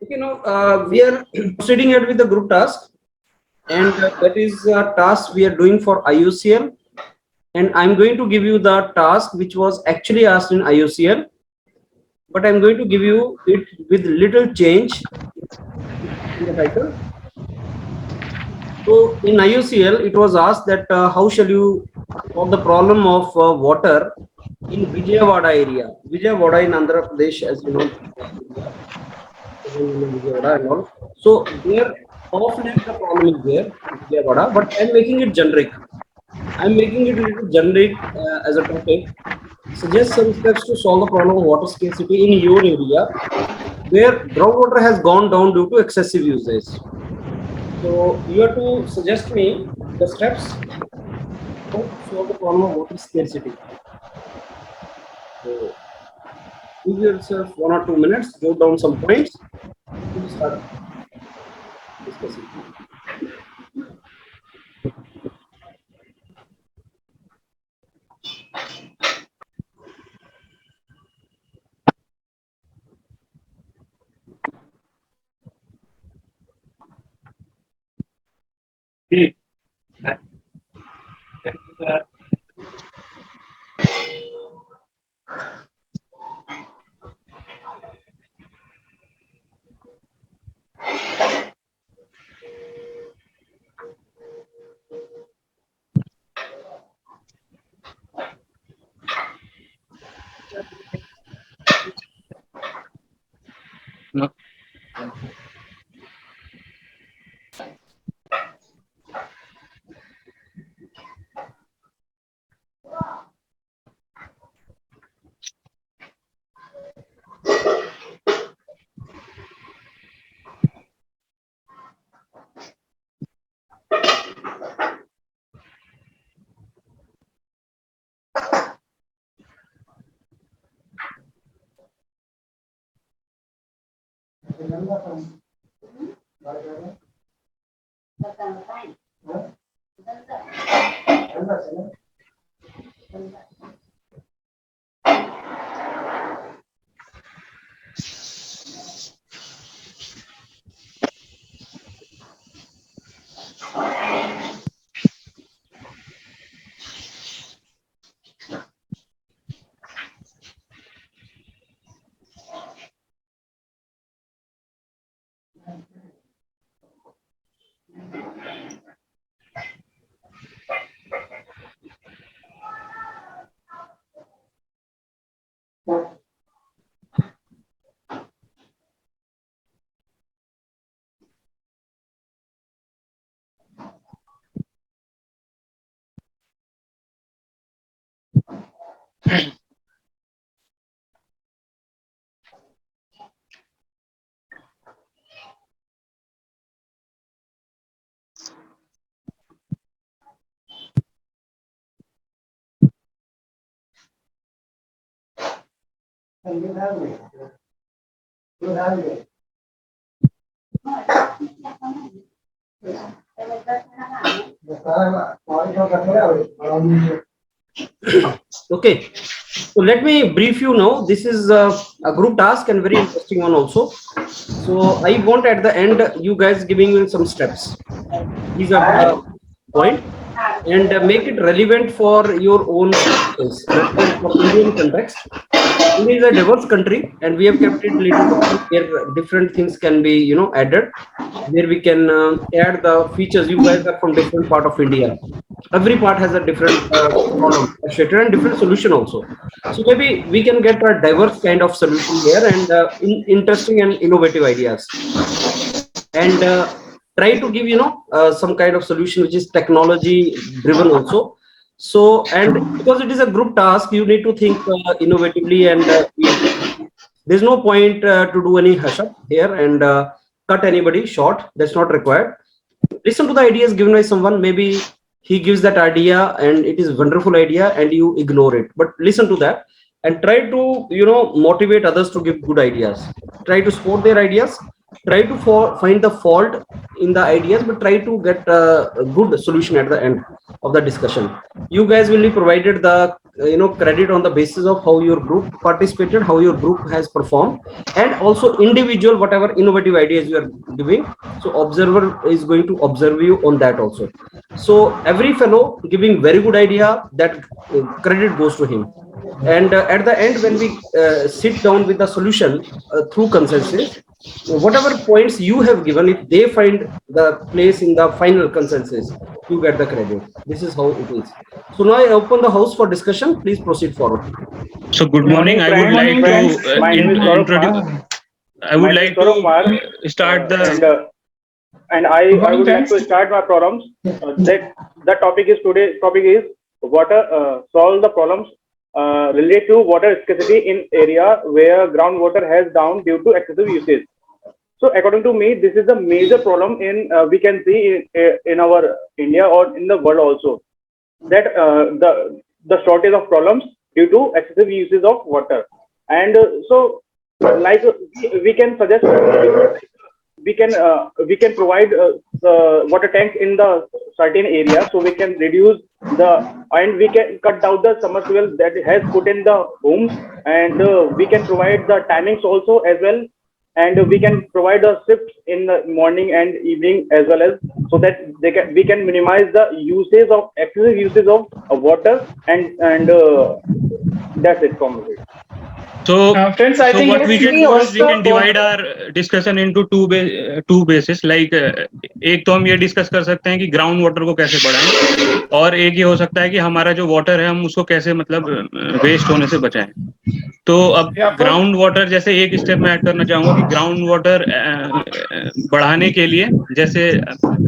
We are proceeding ahead with the group task, and that is a task we are doing for IOCL. And I'm going to give you the task which was actually asked in IOCL, but I'm going to give you it with little change in the title. So in IOCL, it was asked that how shall you solve the problem of water in Vijayawada area. Vijayawada in Andhra Pradesh, as you know, Vijayawada and all. So there, of late the problem is there, Vijayawada, but I'm making it generic. I'm making it a little generic as a topic. Suggest some steps to solve the problem of water scarcity in your area, where groundwater has gone down due to excessive usage. So you have to suggest me the steps to solve the problem of water scarcity. So give yourself 1 or 2 minutes, jot down some points, to start discussing. No. Okay, so let me brief you now. This is a group task and very interesting one also. So I want at the end you guys giving me some steps. These are the point, and make it relevant for your own skills, relevant for Indian context. India is a diverse country, and we have kept it little where different things can be, added. Where we can add the features. You guys are from different part of India. Every part has a different problem associated and different solution also. So maybe we can get a diverse kind of solution here and interesting and innovative ideas. And try to give some kind of solution which is technology driven also. So, and because it is a group task, you need to think innovatively, and there's no point to do any hush up here and cut anybody short. That's not required. Listen to the ideas given by someone. Maybe he gives that idea and it is a wonderful idea and you ignore it, but listen to that and try to motivate others to give good ideas. Try to support their ideas, try to find the fault in the ideas, but try to get a good solution at the end of the discussion. You guys will be provided the credit on the basis of how your group participated, how your group has performed, and also individual whatever innovative ideas you are giving. So observer is going to observe you on that also. So every fellow giving very good idea, that credit goes to him. And at the end, when we sit down with the solution through consensus, whatever points you have given, if they find the place in the final consensus, you get the credit. This is how it is. So now I open the house for discussion. Please proceed forward. So good morning. I would like to My name is Gaurav introduce. I would like to start the. And I would like to start my problems. That the topic is water. Solve the problems related to water scarcity in area where groundwater has down due to excessive usage. So according to me, this is a major problem in we can see in our India or in the world also, that the shortage of problems due to excessive usage of water. And so like we can suggest, we can provide water tanks in the certain area, so we can reduce and we can cut down the submersible that has put in the homes, and we can provide the timings also as well, and we can provide a shift in the morning and evening as well, as so that we can minimize the usage of excessive usage of water, and that's it from me. So, friends, I think what we can do is we can divide our discussion into two bases. Like एक तो हम ये discuss कर सकते हैं कि ground water को कैसे बढ़ाएं, और एक ये हो सकता है कि हमारा जो वाटर है हम उसको कैसे मतलब वेस्ट होने से बचाएं. तो अब ग्राउंड वाटर जैसे एक स्टेप में ऐड करना चाहूंगा कि ग्राउंड वाटर बढ़ाने के लिए, जैसे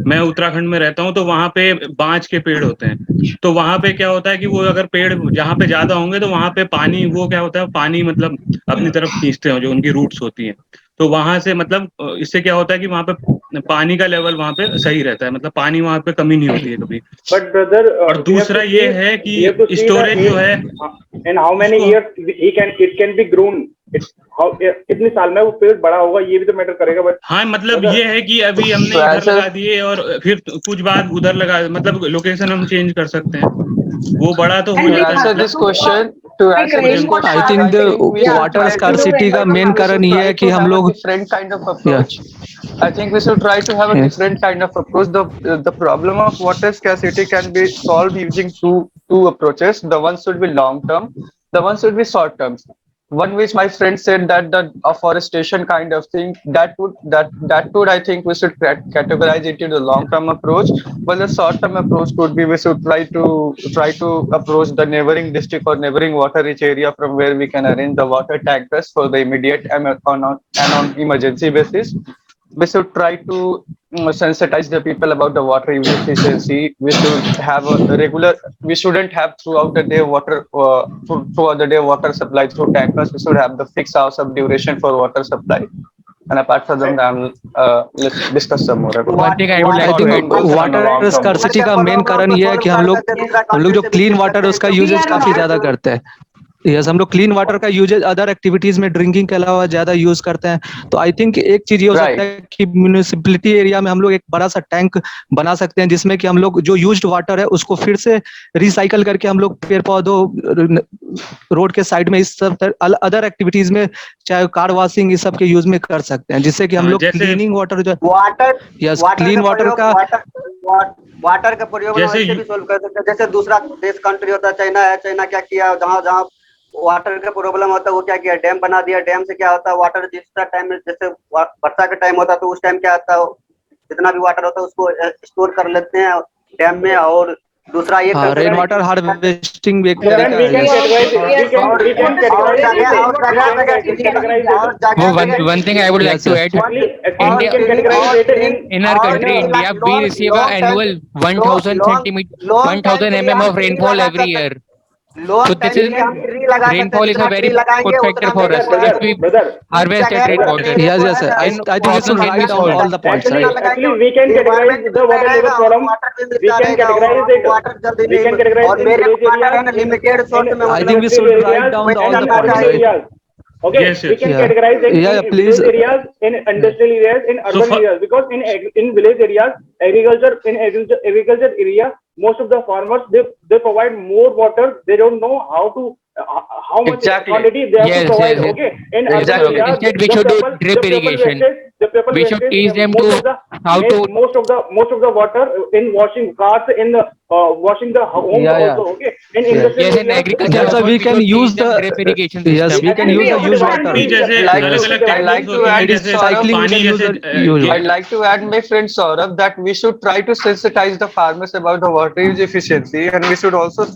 मैं उत्तराखंड में रहता हूं तो वहां पे बांज के पेड़ होते हैं. तो वहां पे क्या होता है कि वो अगर पेड़ जहाँ पे ज्यादा होंगे तो वहां पे पानी, वो क्या होता है, पानी मतलब अपनी तरफ खींचते हैं, जो उनकी रूट्स होती हैं. तो वहां से मतलब इससे क्या होता है कि वहां पे पानी का लेवल वहां पे सही रहता है, मतलब पानी वहां पे कमी नहीं होती है कभी. बट ब्रदर, और दूसरा ये है कि स्टोरेज जो है, in how many years it can be grown, कितने साल में वो पेड़ बड़ा होगा, ये भी तो मैटर करेगा. बट हाँ, मतलब ये है कि अभी हमने इधर लगा दिए और फिर कुछ बाद उधर लगा, मतलब लोकेशन हम चेंज कर सकते हैं, वो बड़ा तो हो जाता है. This question to answer this question, I think the water scarcity का मेन कारण ये है कि हम लोग different kind of approach. I think we should try to have a different kind of approach. The problem of water scarcity can be solved using two approaches. The one should be long term, the one should be short term. One which my friend said that the afforestation kind of thing, that would I think we should categorize it into the long term approach. But the short term approach could be we should try to approach the neighboring district or neighboring water rich area from where we can arrange the water tankers for the immediate and on emergency basis. We should try to sensitize the people about the water efficiency. We should have we shouldn't have throughout the day water supply through tankers. We should have the fixed hours of duration for water supply. And apart from that, let's discuss some more about water scarcity का main कारण ये है कि हम लोग जो clean water है उसका यूजेज काफी ज्यादा करते हैं. यस, हम लोग क्लीन वाटर का यूजेज अदर एक्टिविटीज में ड्रिंकिंग के अलावा ज्यादा यूज करते हैं. तो आई थिंक एक चीज ये हो सकता है कि म्युनिसिपैलिटी एरिया में हम लोग एक बड़ा सा टैंक बना सकते हैं, जिसमें कि हम लोग जो यूज्ड वाटर है उसको फिर से रिसाइकल करके हम लोग पेड़ पौधों, रोड के साइड में, इस सब अदर एक्टिविटीज में, चाहे कार वॉशिंग, इस सब के यूज में कर सकते हैं, जिससे कि हम लोग क्लीनिंग वाटर जो यस क्लीन वाटर का वाटर का प्रयोग वैसे भी सोल्व कर सकते हैं. जैसे दूसरा देश कंट्री होता है, चाइना है, चाइना क्या किया, जहाँ वाटर का प्रॉब्लम होता है वो क्या किया, डैम बना दिया. डैम से क्या होता है, वाटर जिस टाइम में, जैसे वर्षा का टाइम होता है तो उस टाइम क्या होता है, जितना भी वाटर होता है उसको स्टोर कर लेते हैं डैम में. और दूसरा ये रेन वाटर हार्वेस्टिंग भी एक one thing I would like to add, in our country India, we receive an annual 1000 mm of rainfall every year. So this is rainfall is a very good factor for us if we harvest that rainwater. Yes. I think we should write down all the points. Right? Actually, we can categorize the water level problem. We can categorize it. We can categorize it. I think we should write down all the points. Right? Okay, yes. We can categorize it in please. village areas, in industrial areas, in urban areas. Because in village areas, agriculture area, most of the farmers, they provide more water. They don't know how much quantity they have to provide. Okay, in urban areas, Instead, we should do drip irrigation. We should teach them to how to most of the water in washing cars, in the washing the homes also. Okay, in industrial yes, in areas, agriculture, That's why also, we can should use teach them the drip irrigation yes, system. we can use the used water. जैसे like अलग to- अलग I like techniques to होती हैं, add जैसे cycling पानी we can use जैसे the I'd like to add my friend Saurabh that we should try to sensitize the farmers about the water use efficiency, and we should also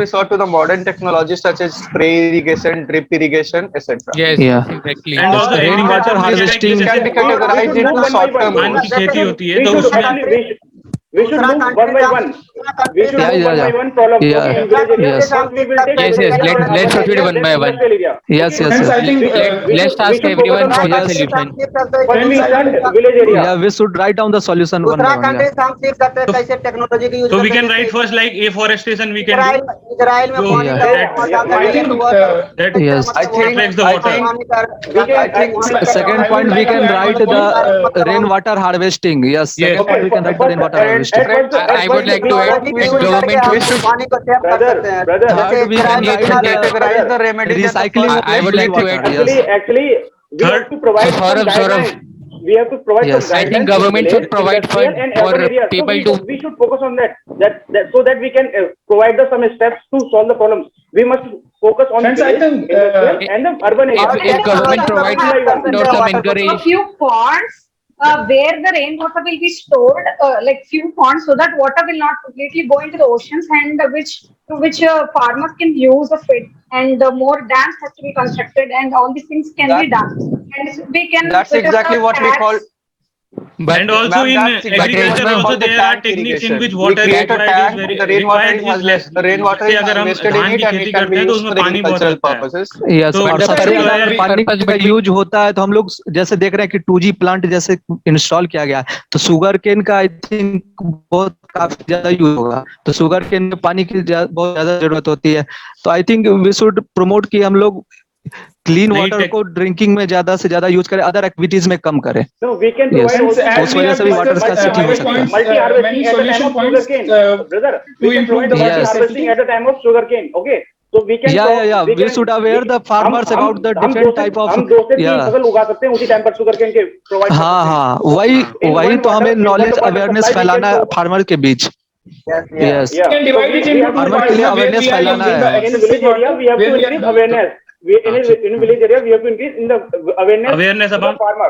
resort to the modern technologies such as spray irrigation, drip irrigation, etc. Yes, Yeah. exactly. And also Rainwater harvesting Can be categorized into short term धान goals. की खेती होती है we तो should उसमें actually we should move one by one. We should move one by one problem. Yeah. Okay, in village area. Yes. First we will take Yes, village yes, area, let's urban proceed area, one then by one. industrial area. Yes, Okay? yes, Friends, yes. I think Let's we ask should everyone focus on for the yes. solution. when we start village area. Yeah, we should write down the solution one by दूसरा one. Country Yeah. से हम सीख सकते हैं कैसे technology की use So we करते can हैं। write first like afforestation we can do. Israel में So पानी yeah. का I think that Yes. I think affects the water. Second point, we can write the rainwater harvesting. Yes. Yes. Second point, we can write the rainwater harvesting. I would like to add that government should. पानी को save कर सकते हैं। Brother, Third, we can Yes, write Categorize the remedies and the recycling of I would like to water. add- Yes. actually we have to provide some Saurabh, guidelines. We have to provide Yes. some I guidelines. think government in should village, provide industrial fund and for urban areas. So people we should focus on that so that we can provide some steps to solve the problems. We must focus on Friends, I village, think, industrial and the urban areas. If government provides fund or some a encourage, few ponds where the rainwater will be stored, like few ponds, so that water will not completely go into the oceans, and which farmers can use of it. And more dams has to be constructed, and all these things can be done. And we can. That's exactly what we call. but And also Ma'am, in that's exactly agriculture what we also call the there are tank techniques in irrigation. which We water create a required tank, is very the rainwater required is less. the rainwater जैसे is अगर हम invested in धान it की and खेती it can करते be हैं तो used उसमें for पानी बहुत agricultural लगता है. purposes. यस तो और सबसे सबसे जो ज्यादा है पानी purpose का between- यूज होता है तो हम लोग जैसे देख रहे हैं कि 2G प्लांट जैसे इंस्टॉल किया गया है तो शुगर केन का आई थिंक बहुत काफी ज्यादा यूज होगा तो शुगर केन में पानी की बहुत ज्यादा जरूरत होती है तो I think we should promote कि हम लोग क्लीन नहीं, वाटर को ड्रिंकिंग में ज्यादा से ज्यादा यूज करें अदर एक्टिविटीज में कम करें No, we can Yes. provide also तो उस वजह से भी वाटर स्कैर्सिटी हो सकता है multi-harvesting many at the time solution of points, sugarcane. Brother, to we can improve provide the water multi-harvesting scarcity. at the time of sugarcane. Okay, so we can. we should aware the farmers about the different type of हम 2 से 3 yeah फसल उगा सकते हैं उसी time पर sugarcane के provide हाँ हाँ वही तो हमें नॉलेज अवेयरनेस फैलाना है फार्मर के बीच yes Yeah. can divide it into farmer के लिए awareness फैलाना है In village area, we have to increase awareness. In village area, we have to increase in the awareness to the about farmer.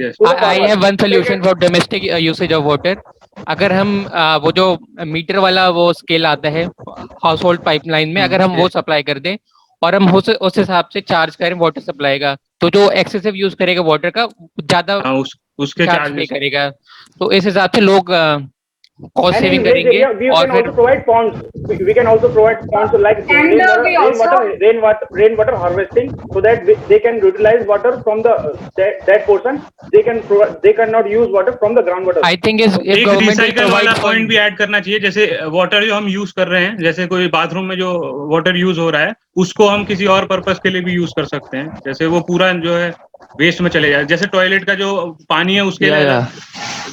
yes. I have one solution for domestic usage of water. अगर हम वो जो metre वाला वो scale आता है house hold pipeline में अगर हम वो सप्लाई कर दें और हम उस हिसाब से चार्ज करें वाटर सप्लाई का तो जो एक्सेसिव यूज करेगा वाटर का ज्यादा उसके चार्ज नहीं करेगा तो इस हिसाब से लोग cost And in saving village करेंगे area, we और can फिर also provide ponds. We can also provide ponds like And we also- rainwater harvesting, so that they can utilize water from the that portion. They cannot use water from the groundwater. I think is एक government recycle वाला point भी add करना चाहिए जैसे water जो हम use कर रहे हैं जैसे कोई बाथरूम में जो वाटर यूज हो रहा है उसको हम किसी और पर्पस के लिए भी यूज कर सकते हैं जैसे वो पूरा जो है वेस्ट में चले जाए जैसे टॉयलेट का जो पानी है उसके लिए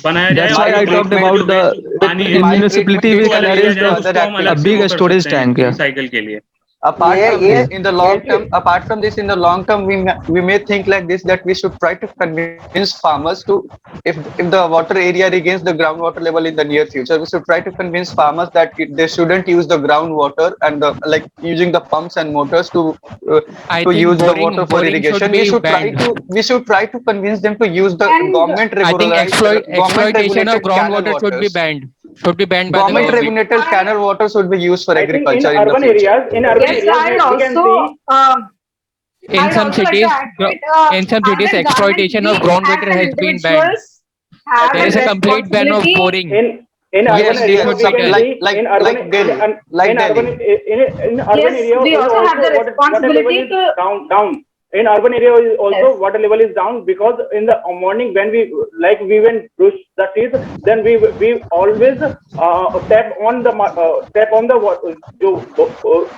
बनाया जाए That's why I talked about the in municipality we can arrange a big storage tank recycle के लिए Apart from this, in the long term, we may think like this that we should try to convince farmers to, if the water area regains the groundwater level in the near future, we should try to convince farmers that they shouldn't use the groundwater and like using the pumps and motors to use the water for irrigation. We should try to convince them to use the government I think exploitation of regulated groundwater canal should be waters. banned. Should be banned by the Government government. regulated canal water should be used for I think agriculture in urban the future. areas, Yes, I'll we can also. see. In I'd some also like cities, to add to it, in some cities, other exploitation of government groundwater as has been banned. individuals have There is a complete ban of responsibility. boring. In urban Yes, areas, yes, we can see like in urban Delhi, like in urban Delhi. in urban Yes, area we also have the water level responsibility is to- down. in urban area also water level is down, because in the morning when we went brush the teeth, then we always tap on the जो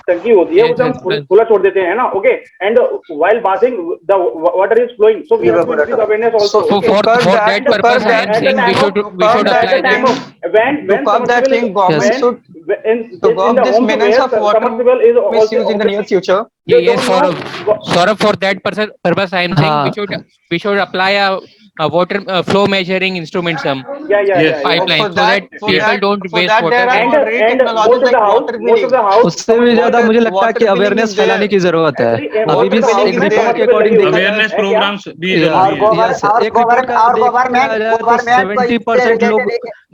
टंकी होती है उसे हम खुला छोड़ देते हैं ना, okay, and while bathing the water is flowing, so we have to increase awareness also. So for that purpose I am saying we should apply that. When that thing government should in the home menace of water submersible is misuse in the near future. Yes, Saurabh, for that purpose I am saying we should apply a water flow measuring instrument pipeline, so that people don't waste water. And most of the house उससे भी ज्यादा मुझे लगता है कि awareness फैलाने की जरूरत है। अभी भी एक रिपोर्ट के अकॉर्डिंग अवेयरनेस प्रोग्राम्स भी जरूरी है। एक रिपोर्ट का देखा जाए तो 70% लोग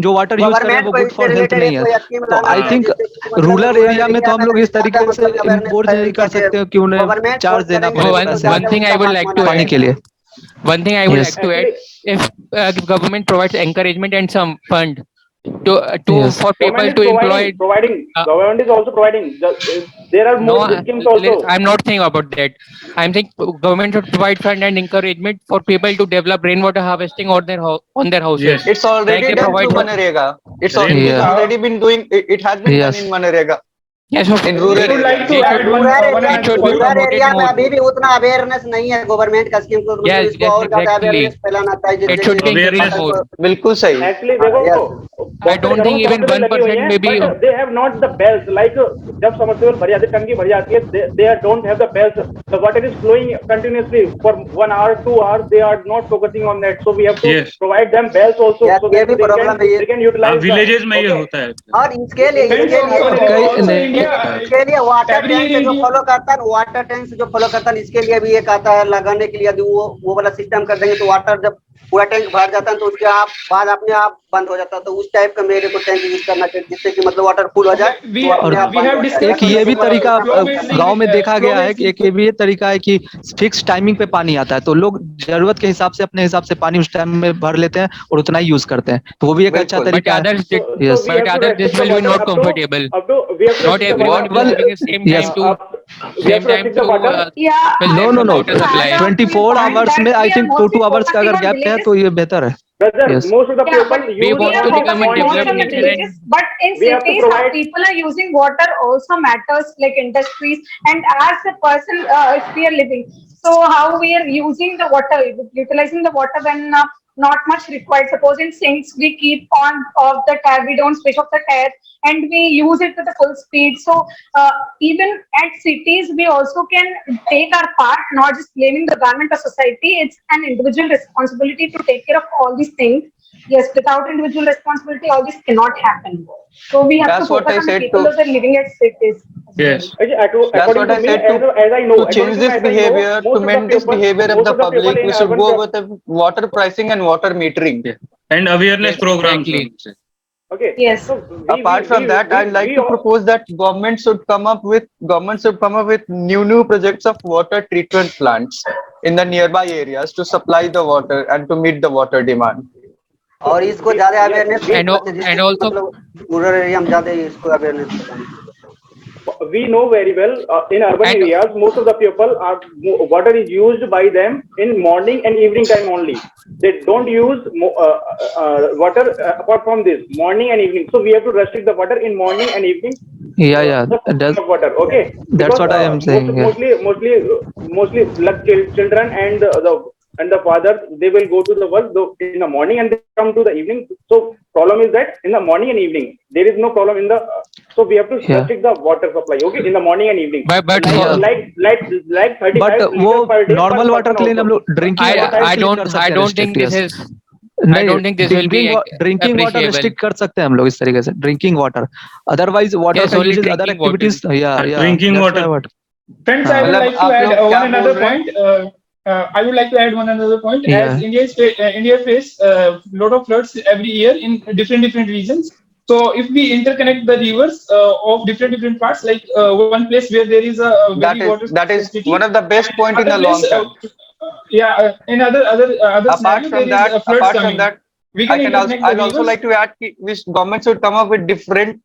जो वाटर यूज कर रहे हैं वो गुड फॉर हेल्थ नहीं है। तो आई थिंक रूरल एरिया में तो हम लोग इस तरीके से इम्पोर्ट नहीं कर सकते हो कि उन्हें चार्ज देना पड़ेगा one thing I would like to पानी के लिए। One thing I would like to add, if government provides encouragement and some fund for people to employ, government is also providing. There are more schemes also. I'm not saying about that. I'm saying government should provide fund and encouragement for people to develop rainwater harvesting on their houses. Yes. It's already done through Manrega. It's already been doing. It has been done in Manrega. Yes, in rural area. Rural area में अभी भी उतना awareness नहीं है government का scheme को, इसको और ज्यादा अवेयरनेस फैलाना चाहिए। बिल्कुल सही। Actually देखो, I don't think even 1% maybe. They have not the bells. Like जब समरसेबल भर जाती है, टंकी भर जाती है, they don't have the bells. The water is flowing continuously for 1 hour, 2 hours. They are not focusing on that. So we have to provide them bells also, so that they can utilize. Villages में ये होता है। और इसके लिए water tank जो follow करता है, वाटर टैंक जो फॉलो करता है, इसके लिए भी एक आता है लगाने के लिए। यदि वो वाला सिस्टम कर देंगे तो वाटर जब पूरा टैंक भर जाता है तो उसके बाद अपने आप बंद हो जाता है। तो उस टाइप का मेरे को टैंक यूज करना चाहिए, जिससे कि मतलब वाटर फुल हो जाए। और एक ये भी तरीका गांव में देखा गया है कि एक ये भी तरीका है कि फिक्स टाइमिंग पे पानी आता है, तो लोग जरूरत के हिसाब से अपने हिसाब से पानी उस टाइम में भर लेते हैं और उतना ही यूज करते हैं। तो वो भी एक अच्छा तरीका है। This will be not comfortable. Not everyone will having the same time to no 24 hours में आई थिंक 2 hours का अगर गैप है तो ये बेहतर है। Most of the people we want to become a developed nation, but in cities how people are using water also matters, like industries and as a person if we are living, so how we are using the water, utilizing the water when not much required. Suppose in sinks we keep on off the tap, we don't switch off the tap and we use it to the full speed. So even at cities we also can take our part, not just blaming the government or society. It's an individual responsibility to take care of all these things. Yes, without individual responsibility all this cannot happen. So we have to focus on people that are living at cities. Yes. That's what I said. To change this behavior, to mend this behavior of the public, we should go with the water pricing and water metering. And awareness programs. Okay. Yes. So apart from that, I'd like to propose that government should come up with new projects of water treatment plants in the nearby areas to supply the water and to meet the water demand. और इसको ज्यादा awareness and also rural area में ज्यादा इसको awareness. We know very well in urban areas most of the people are water is used by them in morning and evening time only. They don't use water apart from this morning and evening. So we have to restrict the water in morning and evening. That's water. Okay. That's what I am saying. Mostly like children and the father, they will go to the work in the morning and they come to the evening. So problem is that in the morning and evening there is no problem in the. So we have to restrict the water supply. Okay, in the morning and evening. But like 35 but वो normal water के लिए हम लोग drinking I don't think this is. I don't think this will be drinking water restrict कर सकते हैं हम लोग इस तरीके से drinking water. Otherwise water Yes, का only uses other drinking activities. Yeah. Drinking water. Friends, I would like to add one another point. I would like to add one another point. As India face lot of floods every year in different regions. So if we interconnect the rivers of different parts, like one place where there is a that is one of the best point in the long term. In other apart from that, I'd also like to add which government should come up with different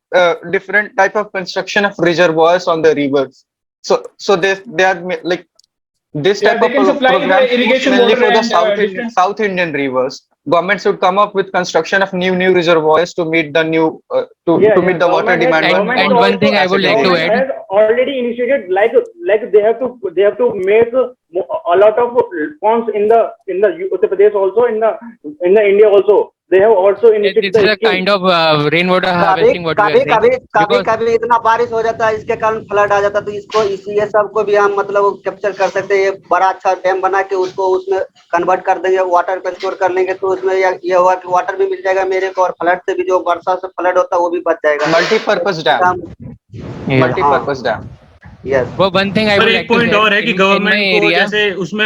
type of construction of reservoirs on the rivers. So they are like this Yeah, type they of can supply the program irrigation mainly water for the and different. South Indian rivers. Government should come up with construction of new reservoirs to meet the new to meet the water demand. And one thing I would like to add, has already initiated like they have to make a lot of ponds in the Uttar Pradesh also in the India also. They have also initiated this is a kind of rainwater harvesting what we are saying. कभी इतना बारिश हो जाता है इसके कारण flood आ जाता है, तो इसको ये सबको भी हम मतलब कैप्चर कर सकते हैं। ये बड़ा अच्छा डैम बना के उसको उसमें कन्वर्ट कर देंगे, वाटर को स्टोर कर लेंगे, तो उसमें ये होगा कि वाटर भी मिल जाएगा मेरे को, और फ्लड से भी जो वर्षा से फ्लड होता है वो भी बच जाएगा। Multipurpose dam, multipurpose dam. वो वन थिंग आई पर वुड एक लाइक टू पॉइंट और है कि गवर्नमेंट को एरिया जैसे उसमें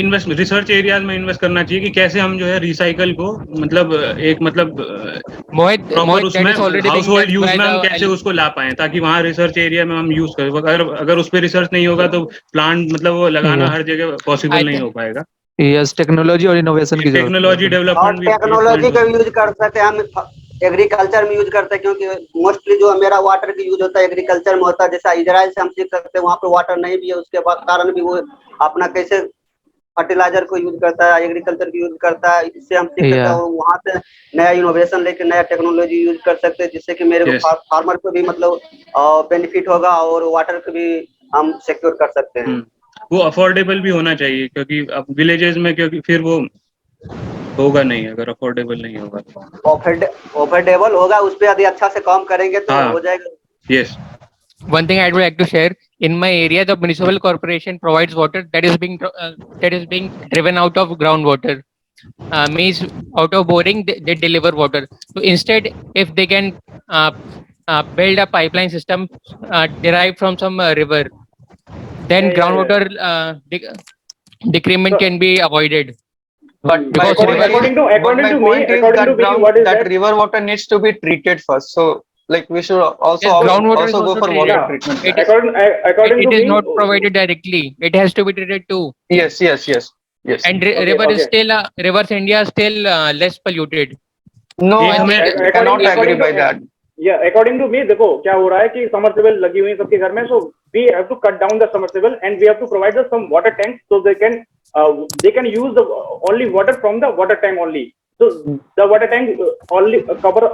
इन्वेस्ट रिसर्च एरियाज में इन्वेस्ट करना चाहिए कि कैसे हम जो है रिसाइकल को मतलब एक मतलब प्रॉपर उसमें हाउस होल्ड यूज में हम कैसे उसको ला पाए, ताकि वहाँ रिसर्च एरिया में हम यूज करें। अगर उस पर रिसर्च नहीं होगा तो प्लांट मतलब वो लगाना हर जगह पॉसिबल नहीं हो पाएगा। यस, टेक्नोलॉजी और इनोवेशन की जरूरत है। टेक्नोलॉजी डेवलपमेंट भी टेक्नोलॉजी का यूज कर सकते हैं हम, एग्रीकल्चर में यूज करते हैं, क्योंकि मोस्टली जो मेरा वाटर का यूज होता है एग्रीकल्चर में होता है। जैसे इजराइल से हम सीख सकते हैं, वहाँ पे वाटर नहीं भी है, उसके बाद कारण भी वो अपना कैसे फर्टिलाइजर को यूज करता है, एग्रीकल्चर को यूज करता है, इससे हम सीख सकते हैं। वहाँ से नया इनोवेशन लेके नया टेक्नोलॉजी यूज कर सकते हैं, जिससे कि मेरे को फार्मर को भी मतलब बेनिफिट होगा और वाटर को भी हम सिक्योर कर सकते हैं। वो अफोर्डेबल भी होना चाहिए, क्योंकि अब विलेजेस में क्योंकि फिर वो होगा नहीं, अगर अफोर्डेबल नहीं होगा। अफोर्डेबल होगा, उस पे यदि अच्छा से काम करेंगे तो हो जाएगा। Yes, one thing I would like to share, in my area the municipal corporation provides water that is being driven out of groundwater, means out of boring they deliver water. So instead if they can build a pipeline system derived from some river, then groundwater decrement can be avoided. But because according to me, what is that river water needs to be treated first. So like we should also go for water treatment. According it to is me, not provided directly. It has to be treated too. Yes. And river is still rivers India is still less polluted. No, I cannot agree by that. Yeah, according to me, देखो क्या हो रहा है कि submersible लगी हुई है सबके घर में, so we have to cut down the submersible and we have to provide some water tanks so they can use the only water from the water tank only. So the water tank only cover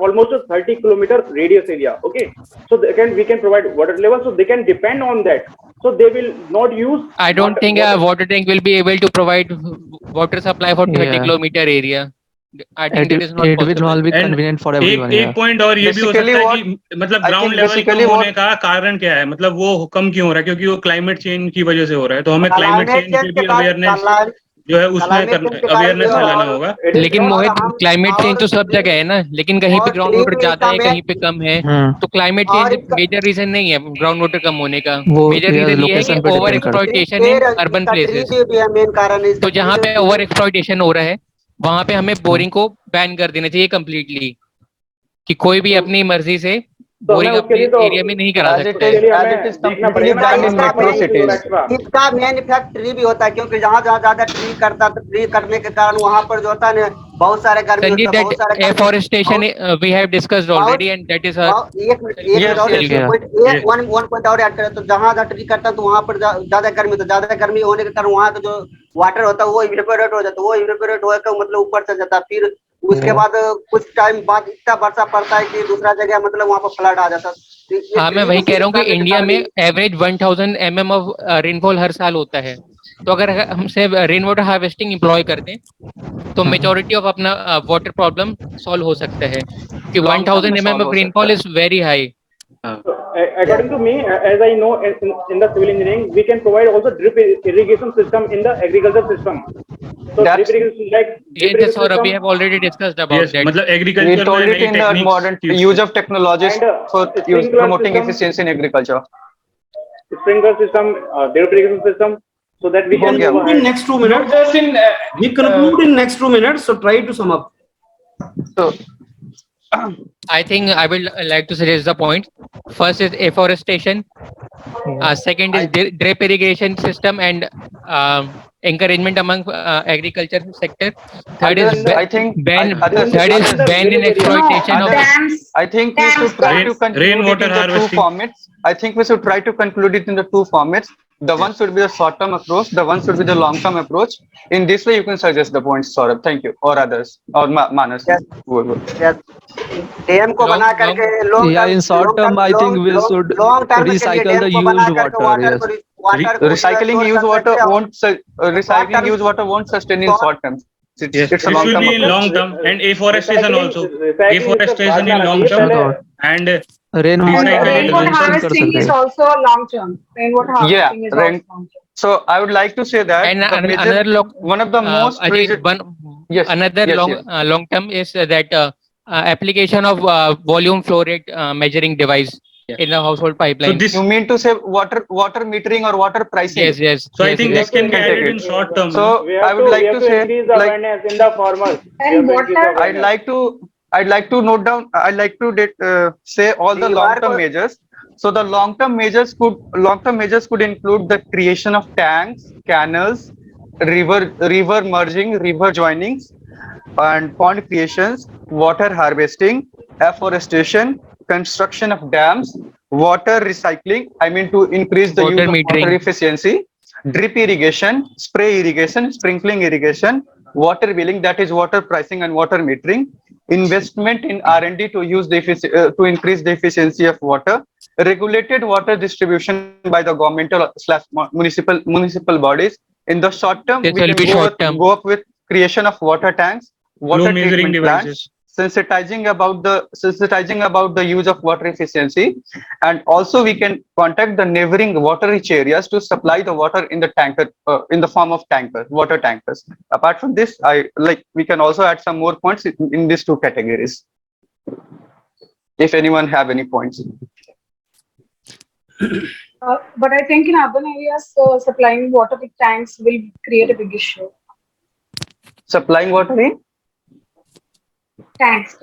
almost a 30 kilometer radius area. Okay, so we can provide water level, so they can depend on that. So they will not use. I don't think a water tank will be able to provide water supply for 30 kilometer area. I think it is not possible. It will all be convenient for everyone. एक point और ये भी हो सकता है कि मतलब ground level कम होने का कारण क्या है, मतलब वो कम क्यों हो रहा है, क्योंकि वो क्लाइमेट चेंज की वजह से हो रहा है। तो हमें क्लाइमेट चेंज के भी अवेयरनेस जो है उसमें अवेयरनेस फैलाना होगा। लेकिन मोहित क्लाइमेट चेंज तो सब जगह है ना, लेकिन कहीं पे ग्राउंड वाटर ज्यादा है कहीं पे कम है। तो क्लाइमेट चेंज मेजर रीजन नहीं है ग्राउंड वाटर कम होने का। मेजर रीजन ये है कि over exploitation in urban places. तो जहाँ पे ओवर एक्सप्लॉइटेशन हो रहा है वहां पे हमें बोरिंग को बैन कर देना चाहिए कम्प्लीटली, कि कोई भी अपनी मर्जी से बोरिंग अपने एरिया में नहीं करा सकता है। इसका मेन इफेक्ट ट्री भी होता है, क्योंकि जहाँ ज्यादा ट्री करता है तो ट्री करने के कारण वहाँ पर जो होता है ना बहुत सारे गर्मी होता है। Afforestation we have discussed already and that is one point और ऐड करें तो जहाँ ट्री करता है तो वहाँ पर ज्यादा गर्मी होने के कारण वहाँ का जो वाटर होता है वो इवेपोरेट हो जाता है। वो इवेपोरेट होकर मतलब ऊपर चल जाता है, फिर उसके बाद कुछ टाइम बाद इतना वर्षा पड़ता है कि दूसरा जगह मतलब वहाँ पर फ्लड आ जाता है। हाँ, मैं वही कह रहा हूँ कि इंडिया में एवरेज 1000 mm ऑफ रेनफॉल हर साल होता है। तो अगर हमसे रेन वाटर हार्वेस्टिंग इम्प्लॉय करते हैं तो मेजॉरिटी ऑफ अपना वाटर प्रॉब्लम सॉल्व हो सकता है, कि 1000 mm of rainfall is very high. According to me, as I know, in the civil engineering, we can provide also drip irrigation system in the agriculture system. So drip irrigation system, we have already discussed about that. मतलब agriculture we told it in the modern use of technologies for promoting efficiency in agriculture. Sprinkler system, drip irrigation system, so that we can conclude in next 2 minutes. We conclude in next 2 minutes. So try to sum up. So I think I will like to suggest the point. First is afforestation. Second is drip irrigation system and encouragement among agriculture sector. Third is ban in exploitation of dams. I think we should try to conclude it in the two formats. I think we should try to conclude it in the two formats. The one should be the short-term approach. The one should be the long-term approach. In this way, you can suggest the points, Saurabh. Thank you, or others, or Manas. Yes. Yes. Dam को बना करके long Yeah, in short term, I think we should recycle the used water. Yes. Recycling used water won't sustain in short term. Yes, It's a it long should term be in long term, and afforestation also. Afforestation in long term and Rainwater Rainwater harvesting कर harvesting सकते is हैं. also long term. Rainwater harvesting is also long term. So I would like to say that And the major, another long, one of the most Ajay, another long term is that application of volume flow rate measuring device in the household pipeline. So this, you mean to say water metering or water pricing? Yes, yes. So yes, I think yes. this can be added in short term. So I would like to say, increase the awareness in the farmers. And water. I'd like to note down. I'd like to say all the long-term measures. So the long-term measures could include the creation of tanks, canals, river merging, river joinings, and pond creations, water harvesting, afforestation, construction of dams, water recycling. I mean to increase the use of water efficiency, drip irrigation, spray irrigation, sprinkling irrigation, water wheeling, that is water pricing and water metering, investment in R&D to use the to increase the efficiency of water, regulated water distribution by the governmental / municipal bodies. In the short term, we can go up with creation of water tanks, water treatment plants, sensitizing about the use of water efficiency, and also we can contact the neighboring water-rich areas to supply the water in the tanker in the form of water tankers. Apart from this, we can also add some more points in these two categories. If anyone have any points. But I think in urban areas, supplying water with tanks will create a big issue. Supplying water in? Tanks.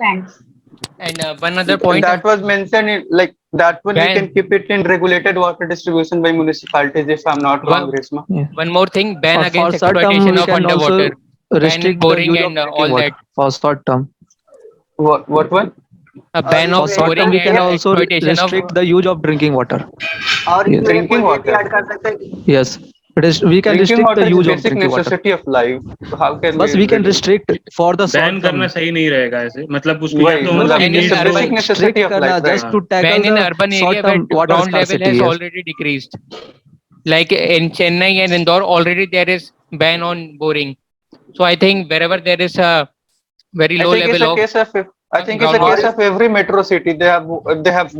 And one other point that was mentioned in that one, we can keep it in regulated water distribution by municipalities, if I'm not wrong, Reshma. One more thing, ban against exploitation of underwater, ban boring and all that. For short term. What one? A ban of boring we can and also restrict the use of drinking water. Drinking water. Yes. We can restrict the use of drinking water. Necessity of life. How can we can restrict for the ban करना सही नहीं रहेगा ऐसे मतलब उसको basic necessity of life. Just to tackle ban in urban area where ground level has already decreased. Like in Chennai and Indore, already there is ban on boring. So I think wherever there is a very low level of I think it's a case of every metro city. They have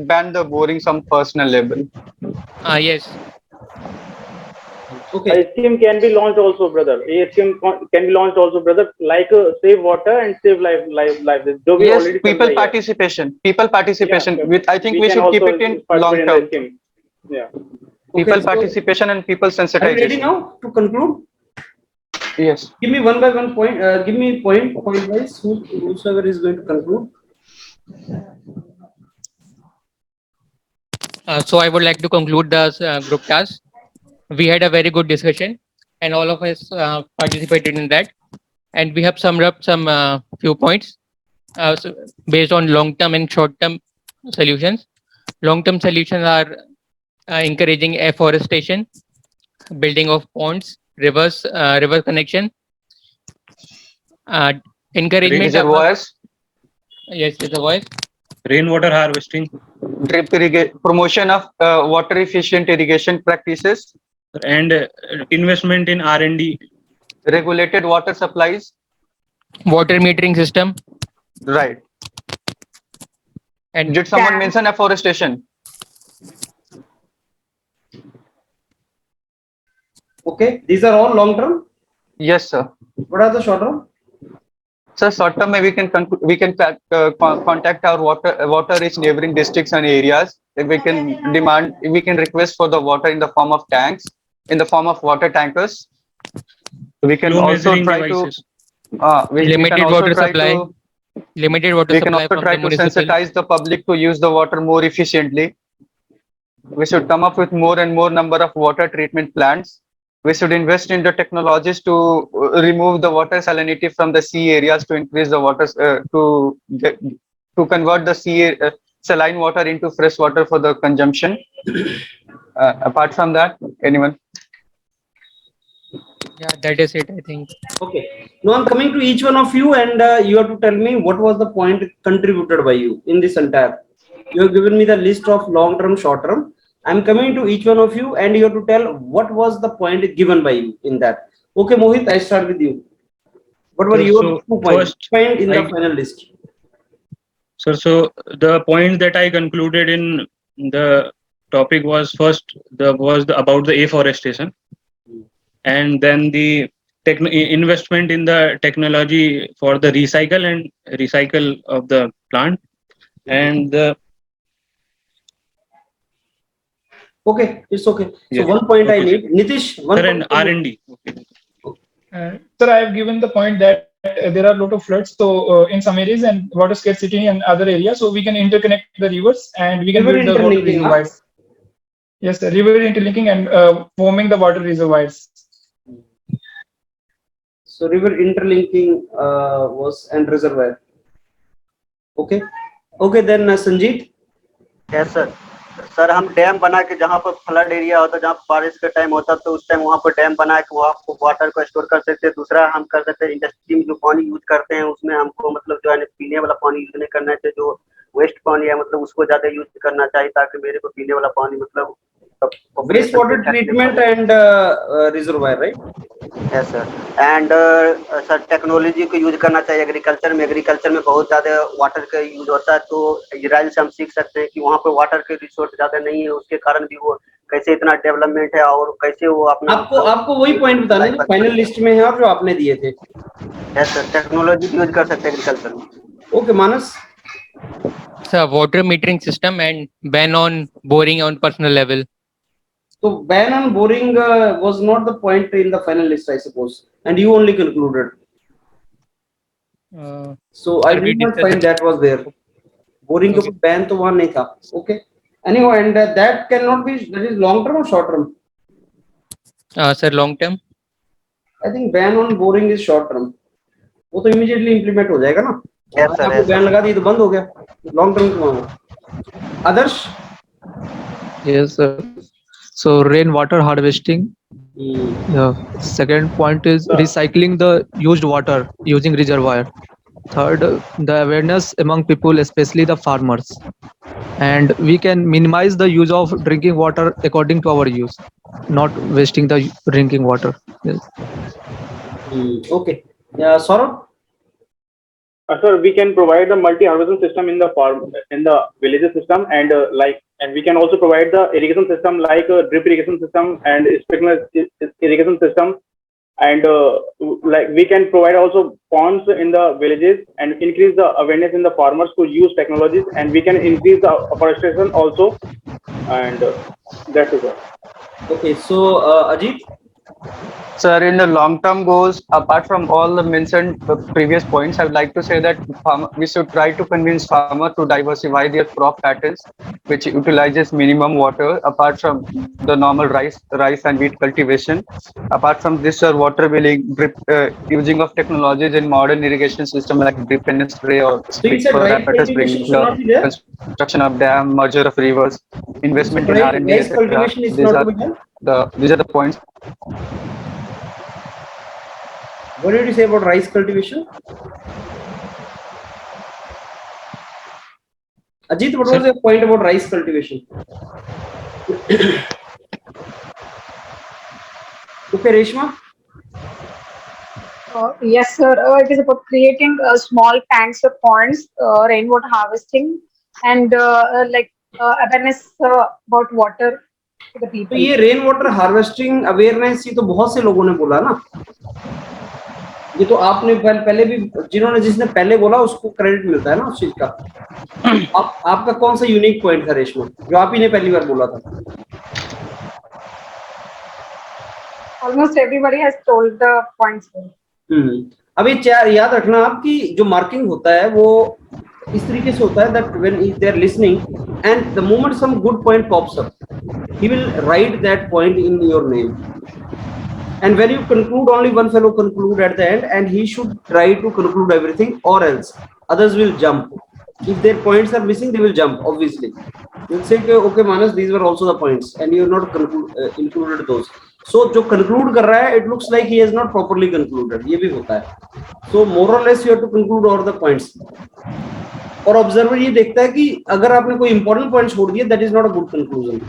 banned the boring some personal level. Yes. Okay. A scheme can be launched also, brother. A scheme can be launched also, brother. Like save water and save life. Yes, people participation. Yeah, with I think we should keep it in long term. Yeah. People participation and people sensitization. Are you ready now to conclude? Yes. Give me one by one point. Give me point wise. Whosoever is going to conclude. So I would like to conclude the group task. We had a very good discussion, and all of us participated in that. And we have summed up some few points so based on long-term and short-term solutions. Long-term solutions are encouraging afforestation, building of ponds, rivers, river connection, encouragement reservoirs. Yes, reservoirs. Rainwater harvesting, drip irrigation, promotion of water efficient irrigation practices, and investment in R&D, regulated water supplies, water metering system. Right. And did someone mention afforestation? Okay, these are all long term. Yes, sir. What are the short term? So short term, we can contact our water rich neighboring districts and areas. We can request for the water in the form of tanks, in the form of water tankers. We can also try to limited water supply. Limited water we supply. We can also try to sensitize the public to use the water more efficiently. We should come up with more and more number of water treatment plants. We should invest in the technologies to remove the water salinity from the sea areas to increase the water to convert the sea saline water into fresh water for the consumption. Apart from that, anyone? Yeah, that is it, I think. Okay. Now I'm coming to each one of you, and you have to tell me what was the point contributed by you in this entire. You have given me the list of long term, short term. I'm coming to each one of you, and you have to tell what was the point given by you in that. Okay, Mohit, I start with you. What were your 2 points find in the final list? Sir, so the point that I concluded in the topic was first about the afforestation, and then the investment in the technology for the recycle of the plant, and the okay, it's okay. So 1 point I need. Nitish, 1 point. R&D. Sir, I have given the point that there are a lot of floods in some areas and water scarcity in other areas, so we can interconnect the rivers and we can build the water reservoirs. Yes, sir, river interlinking and forming the water reservoirs. So river interlinking was and reservoir. Okay. Okay, then Sanjeet. Yes, sir. Sir हम dam बना के जहाँ पर flood area होता है, जहाँ बारिश का टाइम होता है, तो उस टाइम वहाँ पर डैम बना के वहाँ वाटर को स्टोर कर सकते हैं। दूसरा हम कर सकते हैं इंडस्ट्री में जो पानी यूज करते हैं उसमें हमको मतलब जो है पीने वाला पानी यूज नहीं करना चाहिए, जो वेस्ट पानी है मतलब उसको ज्यादा यूज करना चाहिए ताकि मेरे को पीने वाला पानी मतलब waste water treatment and reservoir, right? Yes, sir. And sir technology को यूज करना चाहिए एग्रीकल्चर में बहुत ज्यादा वाटर का यूज होता है, तो इजराइल से हम सीख सकते हैं कि वहाँ पे वाटर के रिसोर्स ज्यादा नहीं है, उसके कारण भी वो कैसे इतना डेवलपमेंट है और कैसे वो अपना आपको वही पॉइंट बताना है फाइनल लिस्ट में है और जो आपने दिए थे। यस सर, टेक्नोलॉजी यूज कर सकते हैं एग्रीकल्चर में। Okay Manas. Sir water metering system and ban on boring on personal level. So ban on boring was not the point in the final list, I suppose, and you only concluded. So I did not find that was there. Boring के ऊपर ban तो वहाँ नहीं था. Okay. Anyhow, and that cannot be. That is long term or short term? Sir, long term. I think ban on boring is short term. वो तो immediately implement हो जाएगा ना. Yes sir. आपको ban लगा दी तो बंद हो गया. Long term क्यों होगा? Adarsh. Yes sir. So rainwater harvesting. Second point is recycling the used water using reservoir. Third, the awareness among people, especially the farmers, and we can minimize the use of drinking water according to our use, not wasting the drinking water. Yes. Okay. Saurabh. Sir, we can provide the multi-harvesting system in the villages system, and and we can also provide the irrigation system like drip irrigation system and sprinkler irrigation system, and like we can provide also ponds in the villages and increase the awareness in the farmers to use technologies, and we can increase the afforestation also, and that's it. Okay, so Ajit. Sir, in the long-term goals, apart from all the mentioned previous points, I would like to say that we should try to convince farmers to diversify their crop patterns, which utilizes minimum water, apart from the normal rice and wheat cultivation. Apart from this, water wheeling, drip, using of technologies in modern irrigation system like drip and spray or sprinkler apparatus, bringing the construction of dam, merger of rivers, investment in R&D, etc. These are the points. What did you say about rice cultivation? Ajit, what was your point about rice cultivation? Okay, Reshma? Yes, sir. It is about creating small tanks or ponds, rainwater harvesting, and awareness about water to the people. तो ये rain water harvesting awareness ये तो बहुत से लोगों ने बोला ना, ये तो आपने पहले भी जिसने पहले बोला उसको क्रेडिट मिलता है ना उस चीज का। आपका कौन सा यूनिक पॉइंट था रेशमा जो आप ही ने पहली बार बोला था? Almost everybody has told the points. अब ये याद रखना आपकी जो मार्किंग होता है वो इस तरीके से होता है that when they are listening and the moment some good point pops up, he will write that point in your name. And when you conclude, only one fellow conclude at the end, and he should try to conclude everything, or else others will jump. If their points are missing, they will jump. Obviously, you'll say, "Okay, Manas, these were also the points, and you have not included those." सो जो conclude कर रहा है, it looks like he has not properly concluded, ये भी होता है। So more or less you have to conclude all the points. और observer ये देखता है कि अगर आपने कोई इंपॉर्टेंट पॉइंट छोड़ दिया, that is not a good conclusion.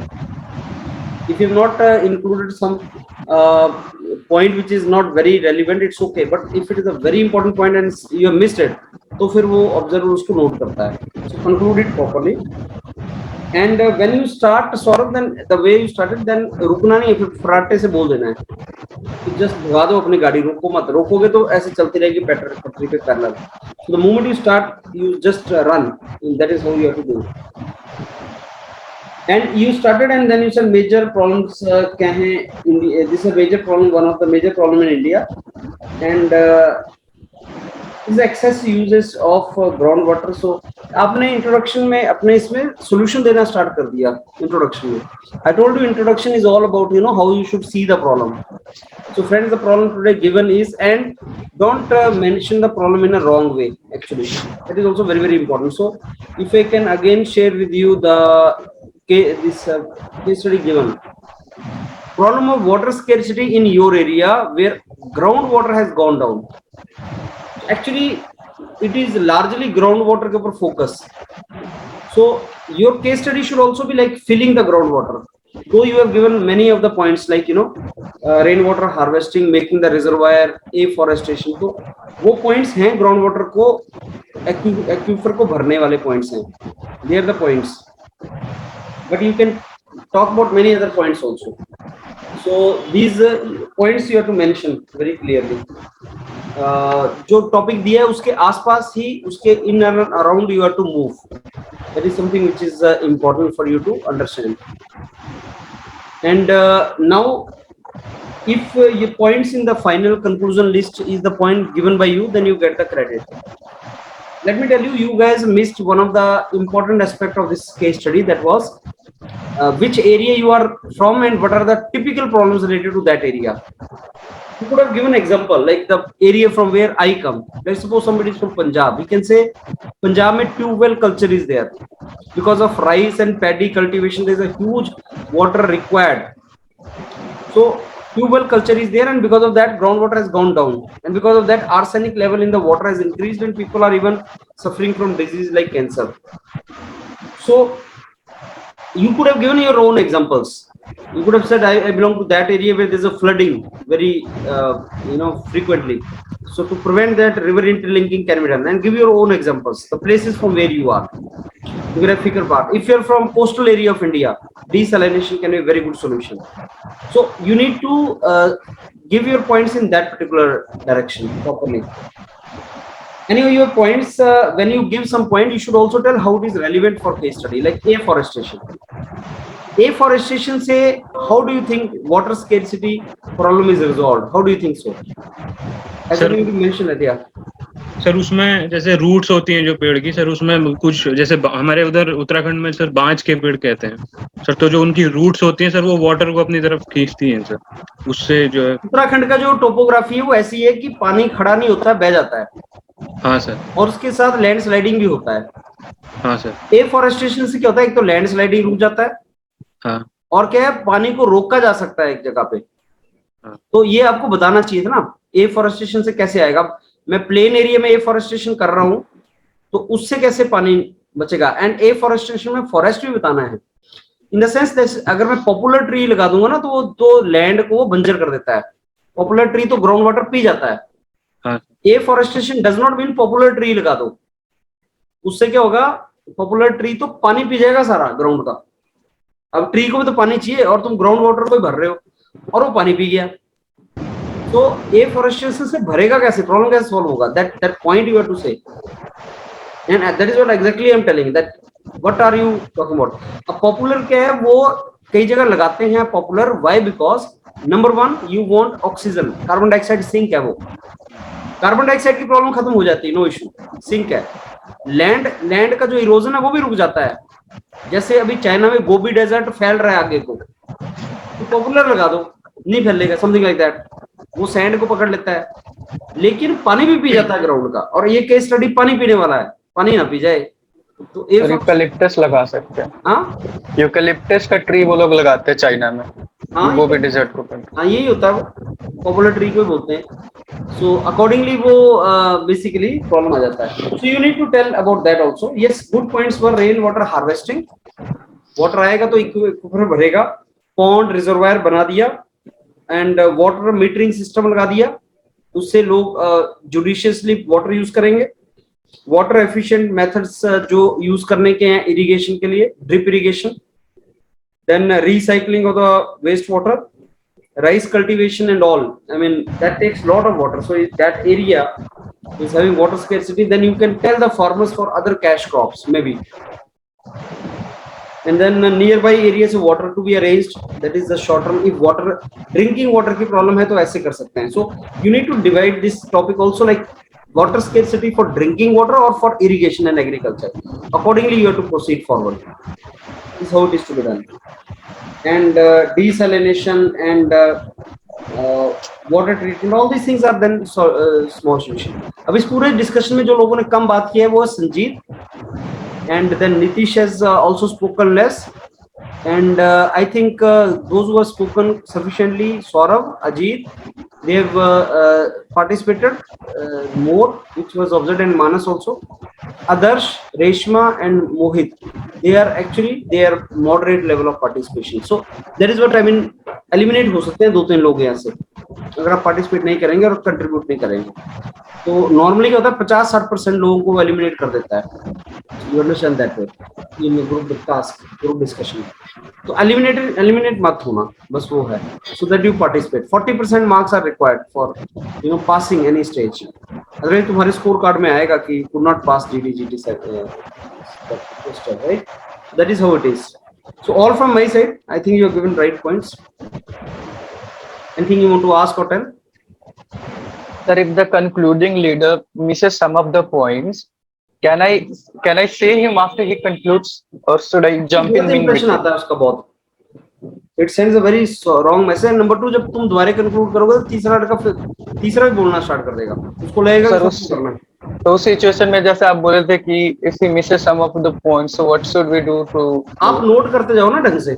If you've not included some point which is not very relevant, it's okay, but if it is a very important point and you have missed it, तो फिर वो observer उसको note करता है। So conclude it properly. And when you start Saurabh, then the way you started, then रुकना नहीं है, फिर फराटे से बोल देना है कि just भगा दो अपनी गाड़ी, रोको मत, रोकोगे तो ऐसे चलती रहेगी पटरी पे parallel. So the moment you start, you just run. That is how you have to do it. And you started, and then you said major problems क्या हैं India, this is a major problem, one of the major problem in India, and is excess uses of groundwater. So आपने introduction में अपने इसमें solution देना start कर दिया introduction में। I told you introduction is all about, you know, how you should see the problem. So friends, the problem today given is, and don't mention the problem in a wrong way, actually that is also very, very important. So if I can again share with you the this case study given, problem of water scarcity in your area where groundwater has gone down. Actually it is largely groundwater के ऊपर focus. So your case study should also be like filling the groundwater, though you have given many of the points like, you know, rainwater harvesting, making the reservoir, afforestation, तो वो points हैं groundwater को aquifer को भरने वाले points हैं, they are the points, but you can talk about many other points also. So these points you have to mention very clearly. जो topic दिया है उसके आसपास ही, उसके in and around you have to move. That is something which is important for you to understand. And now if your points in the final conclusion list is the point given by you, then you get the credit. Let me tell you, you guys missed one of the important aspect of this case study, that was which area you are from and what are the typical problems related to that area. You could have given example like the area from where I come. Let's suppose somebody is from Punjab. We can say Punjab mein tube well culture is there. Because of rice and paddy cultivation, there is a huge water required. So tube well culture is there, and because of that groundwater has gone down, and because of that arsenic level in the water has increased, and people are even suffering from diseases like cancer. So you could have given your own examples. You could have said, I belong to that area where there's a flooding very frequently, so to prevent that, river interlinking can be done, and give your own examples, the places from where you are, geographical part. If you're from coastal area of India, desalination can be a very good solution. So you need to give your points in that particular direction properly. Anyway, your points, when you give some point, you should also tell how it is relevant for case study, like afforestation. Afforestation say, how do you think water scarcity problem is resolved? How do you think so? As you mentioned it, yeah. Sir उसमें जैसे roots होती हैं जो पेड़ की, sir उसमें कुछ जैसे हमारे उधर उत्तराखंड में सर बांज के पेड़ कहते हैं सर, तो जो उनकी रूट्स होती हैं सर वो वाटर को अपनी तरफ खींचती हैं सर, उससे जो है उत्तराखंड का जो टोपोग्राफी है वो ऐसी है कि पानी खड़ा नहीं होता, बह जाता है। हाँ सर। और उसके साथ लैंडस्लाइडिंग भी होता है। हाँ सर। एफॉरेस्टेशन से क्या होता है, एक तो लैंडस्लाइडिंग रुक जाता है, हाँ, और क्या है, पानी को रोका जा सकता है एक जगह पे। हाँ। तो ये आपको बताना चाहिए था ना, एफॉरेस्टेशन से कैसे आएगा। मैं प्लेन एरिया में एफॉरेस्टेशन कर रहा हूं तो उससे कैसे पानी बचेगा, एंड एफॉरेस्टेशन में फॉरेस्ट भी बताना है। इन द सेंस अगर मैं पॉपुलर ट्री लगा दूंगा ना तो वो तो लैंड को वो बंजर कर देता है। पॉपुलर ट्री तो ग्राउंड वाटर पी जाता है। हाँ। Afforestation does not mean popular tree लगा दो, उससे क्या होगा, पॉपुलर ट्री तो पानी पी जाएगा सारा ग्राउंड का। अब ट्री को भी तो पानी चाहिए और तुम ग्राउंड वाटर को ही भर रहे हो और वो पानी पी गया, तो एफॉरेस्टेशन से भरेगा कैसे, प्रॉब्लम कैसे सॉल्व होगा। That point you have to say, and that is what exactly I am telling, that what are you talking about. अब पॉपुलर क्या है, वो कई जगह लगाते हैं poplar, why, because number one you want oxygen, carbon dioxide sink है, वो कार्बन डाइऑक्साइड की प्रॉब्लम खत्म हो जाती है, नो इशू, सिंक है। लैंड का जो इरोजन है वो भी रुक जाता है। जैसे अभी चाइना में गोबी डेजर्ट फैल रहा है आगे को, तो पॉपुलर लगा दो, नहीं फैलेगा, समथिंग लाइक दैट, वो सैंड को पकड़ लेता है, लेकिन पानी भी पी जाता है ग्राउंड का। और ये केस स्टडी पानी पीने वाला है, पानी ना पी जाए तो यूकलिप्टस लगा सकते हैं। हाँ, यूकलिप्टस का ट्री वो लोग लगाते हैं चाइना में। वो भी डिजर्ट को करते हाँ यही होता है, पॉपुलर ट्री को बोलते हैं। सो अकॉर्डिंगली वो बेसिकली प्रॉब्लम आ जाता है। So you need to tell about that also. Yes, good points for rain water harvesting. Water आएगा तो इक्विफर भरेगा, पॉन्ड रिजर्वायर बना दिया एंड वाटर मीटरिंग सिस्टम लगा दिया, उससे लोग जुडिशियसली वाटर यूज करेंगे। वाटर एफिशिएंट मेथड्स जो यूज करने के हैं इरिगेशन के लिए, drip irrigation, then recycling of the wastewater, rice cultivation and all. I mean, that takes a lot of water. So if that area is having water scarcity, then you can tell the farmers for other cash crops maybe. And then nearby areas of water to be arranged, that is the short term. If water, drinking water की problem है तो ऐसे कर सकते हैं. So you need to divide this topic also, like water scarcity for drinking water or for irrigation and agriculture. Accordingly, you have to proceed forward. This is how it is to be done. And desalination and water treatment, all these things are then small solution. अब इस पूरे discussion में जो लोगों ने कम बात की है वो Sanjeet, and then Nitish has also spoken less, and I think those who have spoken sufficiently, Saurav, Ajit, they have participated more, which was observed, and Manas also. Adarsh, Reshma and Mohit, they are moderate level of participation. So that is what I mean, eliminate हो सकते हैं 2-3 लोग यहाँ से अगर आप participate नहीं करेंगे और contribute नहीं करेंगे। तो normally क्या होता है 50-60% लोगों को eliminate कर देता है। You understand that way in group task, group discussion. तो eliminate मत होना, बस वो है, so that you participate. 40% marks are required for passing any stage. अगर तुम्हारे स्कोर कार्ड में आएगा कि could not pass GT right? That is how it is. So all from my side, I think you have given right points. Anything you want to ask or tell? Sir, if the concluding leader misses some of the points, can I say him after he concludes, or should I jump in? Impression आता है उसका बहुत. It sends a very wrong message. Number 2, जब तुम दोबारा conclude करोगे तो तीसरा भी बोलना स्टार्ट कर देगा, उसको लगेगा कि करना है। तो उस सिचुएशन में जैसे आप बोले थे कि if he misses some of the points, so what should we do to? आप नोट करते जाओ ना ढंग से,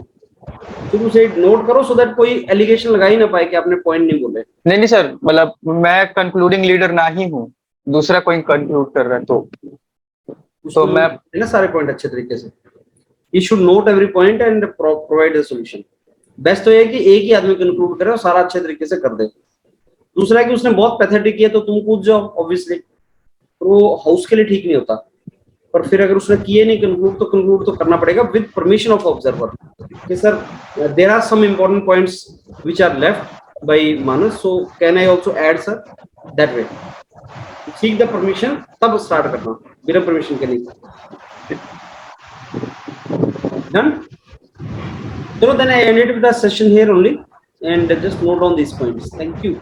तुम उसे नोट करो so that कोई एलिगेशन लगा ही ना पाए कि आपने पॉइंट नहीं बोले। नहीं सर, मतलब मैं कंक्लूडिंग लीडर ना ही हूँ, दूसरा कोई कंक्लूड कर रहा है तो मैं ना सारे पॉइंट अच्छे तरीके से, you should note every point and provide a solution. Best तो ये कि एक ही आदमी कंक्लूड करे और सारा अच्छे तरीके से कर दे। दूसरा कि उसने बहुत पैथेटिक किया तो तुम कूद जाओ, ऑब्वियसली वो हाउस के लिए ठीक नहीं होता। पर फिर अगर उसने किए नहीं कंक्लूड तो करना पड़ेगा विद परमिशन ऑफ ऑब्जर्वर कि sir there are some important points which are left by Manas, so can I also add sir, that we seek the permission तब स्टार्ट करना, बिना परमिशन के नहीं। Done? So then I ended with the session here only, and just note on these points. Thank you.